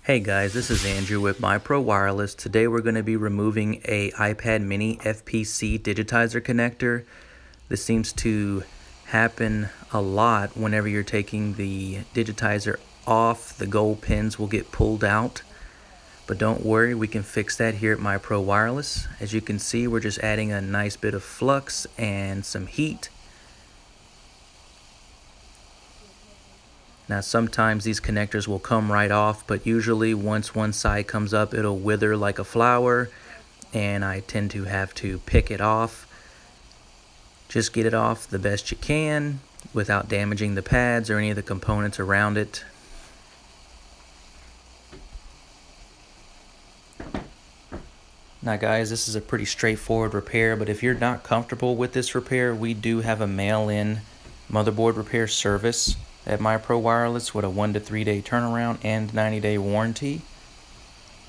Hey guys, this is Andrew with MyPro Wireless. Today we're going to be removing a iPad mini FPC digitizer connector. This seems to happen a lot whenever you're taking the digitizer off. The gold pins will get pulled out. But don't worry, we can fix that here at MyPro Wireless. As you can see, we're just adding a nice bit of flux and some heat. Now sometimes these connectors will come right off, but usually once one side comes up, it'll wither like a flower, and I tend to have to pick it off. Just get it off the best you can without damaging the pads or any of the components around it. Now guys, this is a pretty straightforward repair, but if you're not comfortable with this repair, we do have a mail-in motherboard repair service at MyPro Wireless with a 1 to 3 day turnaround and 90-day warranty.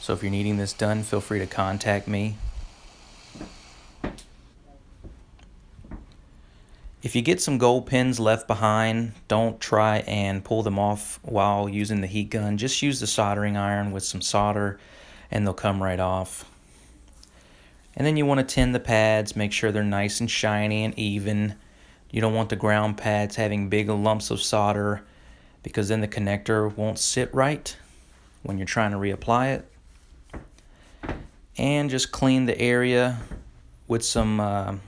So if you're needing this done, feel free to contact me. If you get some gold pins left behind, don't try and pull them off while using the heat gun. Just use the soldering iron with some solder and they'll come right off. And then you want to tin the pads, make sure they're nice and shiny and even. You don't want the ground pads having big lumps of solder because then the connector won't sit right when you're trying to reapply it. And just clean the area with some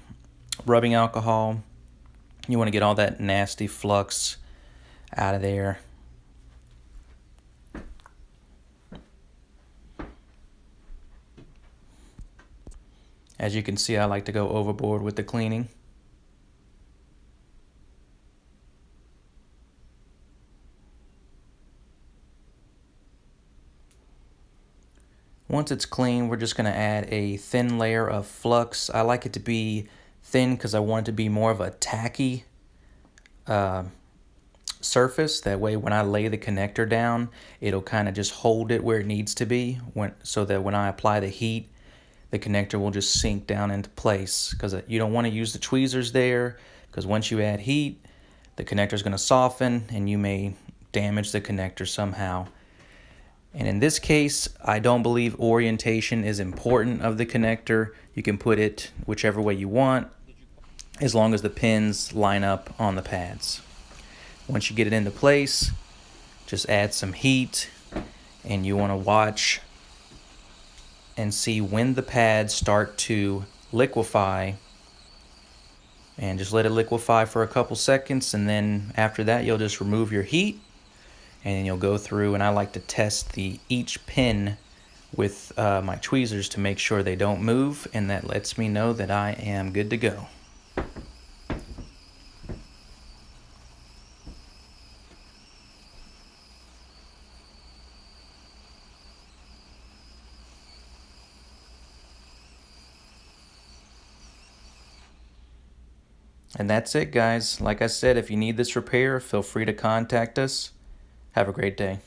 rubbing alcohol. You want to get all that nasty flux out of there. As you can see, I like to go overboard with the cleaning. Once it's clean, we're just going to add a thin layer of flux. I like it to be thin because I want it to be more of a tacky surface. That way when I lay the connector down, it'll kind of just hold it where it needs to be, so that when I apply the heat, the connector will just sink down into place. Because you don't want to use the tweezers there, because once you add heat, the connector is going to soften and you may damage the connector somehow. And in this case, I don't believe orientation is important of the connector. You can put it whichever way you want, as long as the pins line up on the pads. Once you get it into place, just add some heat, and you want to watch and see when the pads start to liquefy. And just let it liquefy for a couple seconds, and then after that, you'll just remove your heat. And then you'll go through, and I like to test each pin with my tweezers to make sure they don't move, and that lets me know that I am good to go. And that's it, guys. Like I said, if you need this repair, feel free to contact us. Have a great day.